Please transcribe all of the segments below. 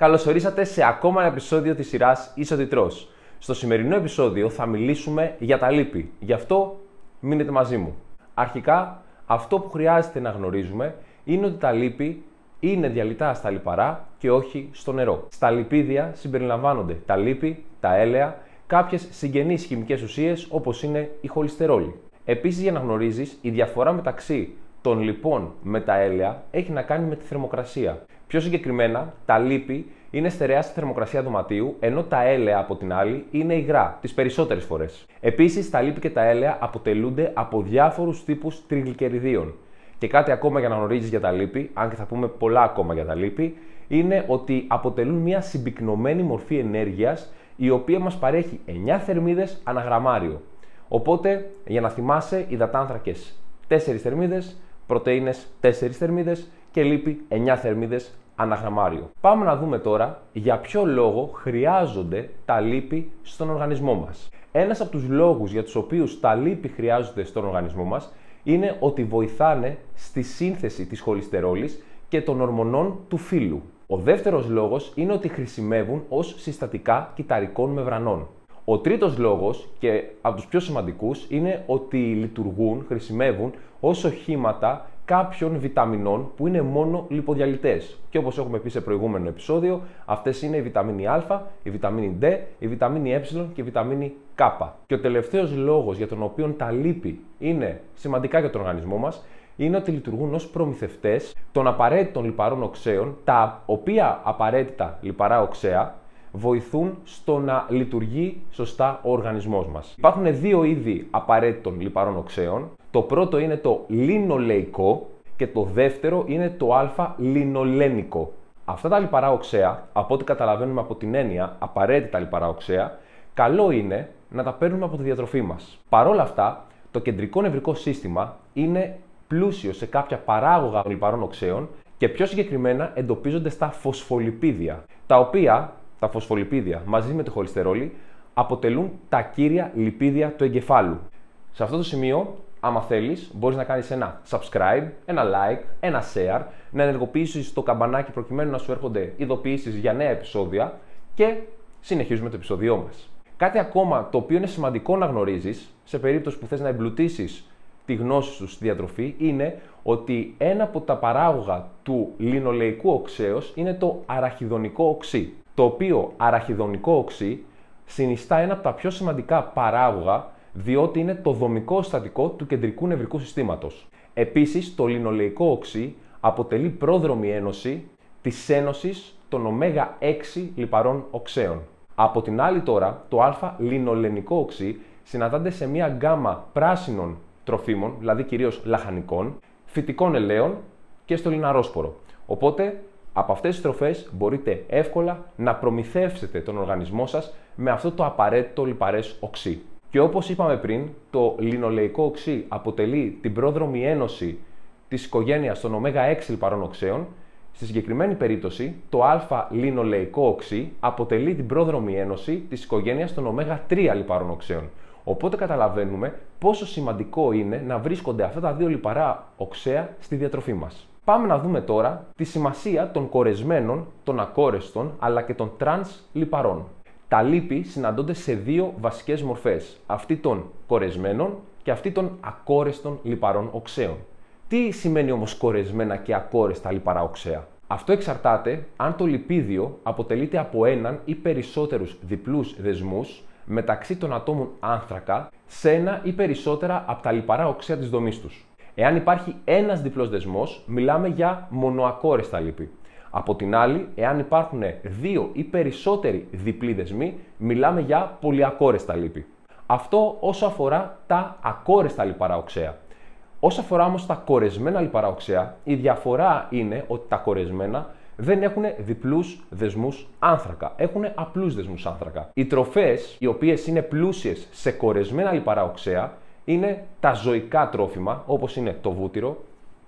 Καλώς ορίσατε σε ακόμα ένα επεισόδιο της σειράς Είσαι ό,τι τρως. Στο σημερινό επεισόδιο θα μιλήσουμε για τα λίπη. Γι' αυτό μείνετε μαζί μου. Αρχικά, αυτό που χρειάζεται να γνωρίζουμε είναι ότι τα λίπη είναι διαλυτά στα λιπαρά και όχι στο νερό. Στα λιπίδια συμπεριλαμβάνονται τα λίπη, τα έλαια, κάποιες συγγενείς χημικές ουσίες όπως είναι η χολυστερόλη. Επίσης, για να γνωρίζεις, η διαφορά μεταξύ των λιπών με τα έλαια έχει να κάνει με τη θερμοκρασία. Πιο συγκεκριμένα, τα λίπη είναι στερεά στη θερμοκρασία δωματίου, ενώ τα έλαια από την άλλη είναι υγρά, τις περισσότερες φορές. Επίσης, τα λίπη και τα έλαια αποτελούνται από διάφορους τύπους τριγλικεριδίων. Και κάτι ακόμα για να γνωρίζεις για τα λίπη, αν και θα πούμε πολλά ακόμα για τα λίπη, είναι ότι αποτελούν μια συμπυκνωμένη μορφή ενέργειας, η οποία μας παρέχει 9 θερμίδες ανά γραμμάριο. Οπότε, για να θυμάσαι, υδατάνθρακες 4 θερμίδες, πρωτεΐνες 4 θερμίδες και λίπη 9 θερμίδες ανά γραμμάριο. Πάμε να δούμε τώρα για ποιο λόγο χρειάζονται τα λίπη στον οργανισμό μας. Ένας από τους λόγους για τους οποίους τα λίπη χρειάζονται στον οργανισμό μας είναι ότι βοηθάνε στη σύνθεση της χολυστερόλης και των ορμονών του φύλου. Ο δεύτερος λόγος είναι ότι χρησιμεύουν ως συστατικά κυταρικών μεμβρανών. Ο τρίτος λόγος, και από τους πιο σημαντικούς, είναι ότι χρησιμεύουν ως οχήματα κάποιων βιταμινών που είναι μόνο λιποδιαλυτές. Και όπως έχουμε πει σε προηγούμενο επεισόδιο, αυτές είναι η βιταμίνη Α, η βιταμίνη D, η βιταμίνη Ε και η βιταμίνη K. Και ο τελευταίος λόγος για τον οποίο τα λίπη είναι σημαντικά για τον οργανισμό μας είναι ότι λειτουργούν ως προμηθευτές των απαραίτητων λιπαρών οξέων, τα οποία απαραίτητα λιπαρά οξέα βοηθούν στο να λειτουργεί σωστά ο οργανισμός μας. Υπάρχουν δύο είδη απαραίτητων λιπαρών οξέων. Το πρώτο είναι το λινολεϊκό και το δεύτερο είναι το α-λινολένικο. Αυτά τα λιπαρά οξέα, από ό,τι καταλαβαίνουμε από την έννοια απαραίτητα λιπαρά οξέα, καλό είναι να τα παίρνουμε από τη διατροφή μας. Παρ' όλα αυτά, το κεντρικό νευρικό σύστημα είναι πλούσιο σε κάποια παράγωγα λιπαρών οξέων και πιο συγκεκριμένα εντοπίζονται στα φωσφολιπίδια, τα οποία τα φωσφολιπίδια μαζί με τη χολυστερόλη αποτελούν τα κύρια λιπίδια του εγκεφάλου. Σε αυτό το σημείο, άμα θέλεις, μπορείς να κάνεις ένα subscribe, ένα like, ένα share, να ενεργοποιήσεις το καμπανάκι προκειμένου να σου έρχονται ειδοποιήσεις για νέα επεισόδια και συνεχίζουμε το επεισόδιό μας. Κάτι ακόμα το οποίο είναι σημαντικό να γνωρίζεις, σε περίπτωση που θες να εμπλουτίσεις τη γνώση σου στη διατροφή, είναι ότι ένα από τα παράγωγα του λινολεϊκού οξέως είναι το αραχιδονικό οξύ, το οποίο αραχιδονικό οξύ συνιστά ένα από τα πιο σημαντικά παράγωγα, διότι είναι το δομικό συστατικό του κεντρικού νευρικού συστήματος. Επίσης, το λινολεϊκό οξύ αποτελεί πρόδρομη ένωση της ένωσης των ω6 λιπαρών οξέων. Από την άλλη τώρα, το α-λινολενικό οξύ συναντάται σε μια γκάμα πράσινων τροφίμων, δηλαδή κυρίως λαχανικών, φυτικών ελαίων και στο λιναρόσπορο. Οπότε, από αυτές τις τροφές μπορείτε εύκολα να προμηθεύσετε τον οργανισμό σας με αυτό το απαραίτητο λιπαρές οξύ. Και όπως είπαμε πριν, το λινολεϊκό οξύ αποτελεί την πρόδρομη ένωση της οικογένειας των ω6 λιπαρών οξέων. Στη συγκεκριμένη περίπτωση, το α-λινολεϊκό οξύ αποτελεί την πρόδρομη ένωση της οικογένειας των ω3 λιπαρών οξέων. Οπότε καταλαβαίνουμε πόσο σημαντικό είναι να βρίσκονται αυτά τα δύο λιπαρά οξέα στη διατροφή μας. Πάμε να δούμε τώρα τη σημασία των κορεσμένων, των ακόρεστων αλλά και των τρανς λιπαρών. Τα λίπη συναντώνται σε δύο βασικές μορφές, αυτή των κορεσμένων και αυτή των ακόρεστων λιπαρών οξέων. Τι σημαίνει όμως κορεσμένα και ακόρεστα λιπαρά οξέα? Αυτό εξαρτάται αν το λιπίδιο αποτελείται από έναν ή περισσότερους διπλούς δεσμούς μεταξύ των ατόμων άνθρακα σε ένα ή περισσότερα από τα λιπαρά οξέα της δομής τους. Εάν υπάρχει ένας διπλός δεσμός, μιλάμε για μονοακόρεστα λίπη. Από την άλλη, εάν υπάρχουν δύο ή περισσότεροι διπλοί δεσμοί, μιλάμε για πολυακόρεστα λίπη. Αυτό όσο αφορά τα ακόρεστα λιπαρά οξέα. Όσο αφορά όμως τα κορεσμένα λιπαρά οξέα, η διαφορά είναι ότι τα κορεσμένα δεν έχουν διπλούς δεσμούς άνθρακα, έχουν απλούς δεσμούς άνθρακα. Οι τροφές, οι οποίες είναι πλούσιες σε κορεσμένα λιπαρά οξέα, είναι τα ζωικά τρόφιμα, όπως είναι το βούτυρο,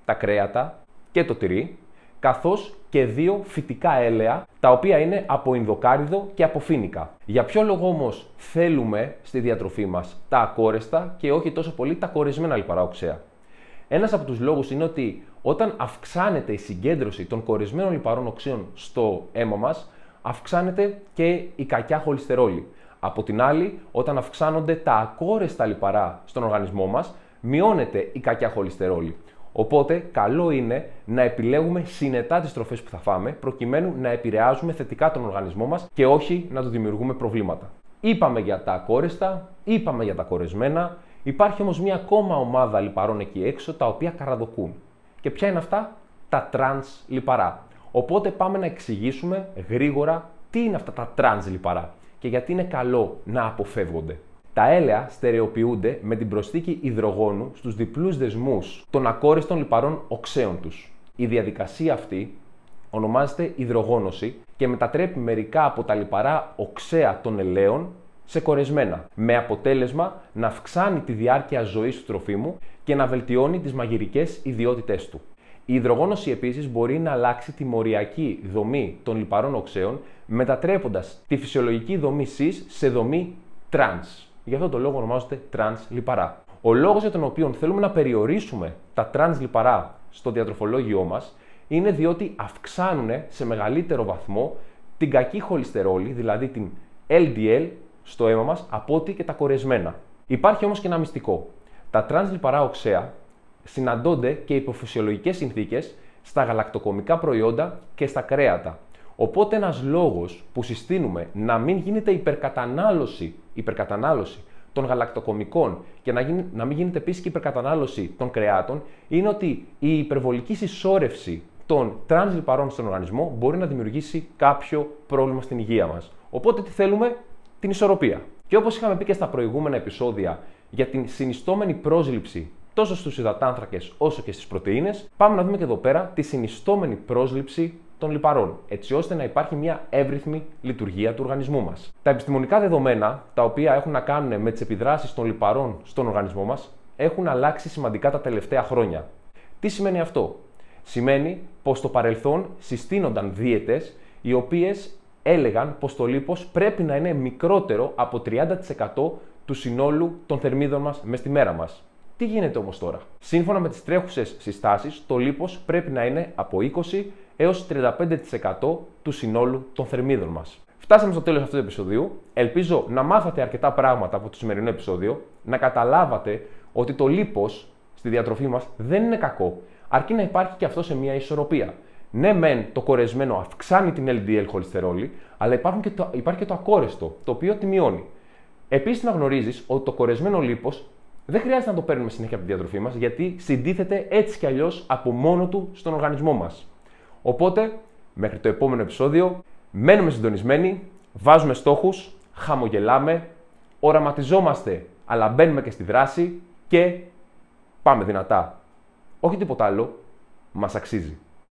τα κρέατα και το τυρί, καθώς και δύο φυτικά έλαια, τα οποία είναι από ινδοκάριδο και από φοίνικα. Για ποιο λόγο όμως θέλουμε στη διατροφή μας τα ακόρεστα και όχι τόσο πολύ τα κορεσμένα λιπαρά οξέα? Ένας από τους λόγους είναι ότι όταν αυξάνεται η συγκέντρωση των κορεσμένων λιπαρών οξέων στο αίμα μας, αυξάνεται και η κακιά χολυστερόλη. Από την άλλη, όταν αυξάνονται τα ακόρεστα λιπαρά στον οργανισμό μας, μειώνεται η κακιά χολυστερόλη. Οπότε, καλό είναι να επιλέγουμε συνετά τις τροφές που θα φάμε, προκειμένου να επηρεάζουμε θετικά τον οργανισμό μας και όχι να του δημιουργούμε προβλήματα. Είπαμε για τα ακόρεστα, είπαμε για τα κορεσμένα, υπάρχει όμως μία ακόμα ομάδα λιπαρών εκεί έξω, τα οποία καραδοκούν. Και ποια είναι αυτά? Τα τρανς λιπαρά. Οπότε πάμε να εξηγήσουμε γρήγορα τι είναι αυτά τα τρανς λιπαρά και γιατί είναι καλό να αποφεύγονται. Τα έλαια στερεοποιούνται με την προσθήκη υδρογόνου στους διπλούς δεσμούς των ακόρεστων λιπαρών οξέων τους. Η διαδικασία αυτή ονομάζεται υδρογόνωση και μετατρέπει μερικά από τα λιπαρά οξέα των ελαίων σε κορεσμένα, με αποτέλεσμα να αυξάνει τη διάρκεια ζωής του τροφίμου και να βελτιώνει τις μαγειρικές ιδιότητές του. Η υδρογόνωση επίσης μπορεί να αλλάξει τη μοριακή δομή των λιπαρών οξέων, μετατρέποντας τη φυσιολογική δομή cis σε δομή trans. Γι' αυτό το λόγο ονομάζονται trans λιπαρά. Ο λόγος για τον οποίο θέλουμε να περιορίσουμε τα trans λιπαρά στο διατροφολόγιό μας είναι διότι αυξάνουν σε μεγαλύτερο βαθμό την κακή χολυστερόλη, δηλαδή την LDL στο αίμα μας, από ό,τι και τα κορεσμένα. Υπάρχει όμως και ένα μυστικό. Τα trans λιπαρά οξέα συναντώνται και υπό φυσιολογικές συνθήκες στα γαλακτοκομικά προϊόντα και στα κρέατα. Οπότε ένας λόγος που συστήνουμε να μην γίνεται υπερκατανάλωση των γαλακτοκομικών και να μην γίνεται επίσης και υπερκατανάλωση των κρεάτων είναι ότι η υπερβολική συσσόρευση των τρανς λιπαρών στον οργανισμό μπορεί να δημιουργήσει κάποιο πρόβλημα στην υγεία μας. Οπότε τι θέλουμε? Την ισορροπία. Και όπως είχαμε πει και στα προηγούμενα επεισόδια για την συνιστόμενη πρόσληψη τόσο στους υδατάνθρακες όσο και στις πρωτεΐνες, πάμε να δούμε και εδώ πέρα τη συνιστόμενη πρόσληψη των λιπαρών, έτσι ώστε να υπάρχει μια εύρυθμη λειτουργία του οργανισμού μας. Τα επιστημονικά δεδομένα, τα οποία έχουν να κάνουν με τις επιδράσεις των λιπαρών στον οργανισμό μας, έχουν αλλάξει σημαντικά τα τελευταία χρόνια. Τι σημαίνει αυτό? Σημαίνει πως στο παρελθόν συστήνονταν δίαιτες οι οποίες έλεγαν πως το λίπος πρέπει να είναι μικρότερο από 30% του συνόλου των θερμίδων μας μες στη μέρα μας. Τι γίνεται όμως τώρα? Σύμφωνα με τις τρέχουσες συστάσεις, το λίπος πρέπει να είναι από 20 έως 35% του συνόλου των θερμίδων μας. Φτάσαμε στο τέλος αυτού του επεισοδίου. Ελπίζω να μάθατε αρκετά πράγματα από το σημερινό επεισόδιο, να καταλάβατε ότι το λίπος στη διατροφή μας δεν είναι κακό, αρκεί να υπάρχει και αυτό σε μια ισορροπία. Ναι, μεν το κορεσμένο αυξάνει την LDL χολυστερόλη, αλλά υπάρχει και το ακόρεστο, το οποίο τη μειώνει. Επίσης, να γνωρίζεις ότι το κορεσμένο λίπος δεν χρειάζεται να το παίρνουμε συνέχεια από τη διατροφή μας, γιατί συντίθεται έτσι κι αλλιώς από μόνο του στον οργανισμό μας. Οπότε, μέχρι το επόμενο επεισόδιο, μένουμε συντονισμένοι, βάζουμε στόχους, χαμογελάμε, οραματιζόμαστε, αλλά μπαίνουμε και στη δράση και πάμε δυνατά. Όχι τίποτα άλλο, μας αξίζει.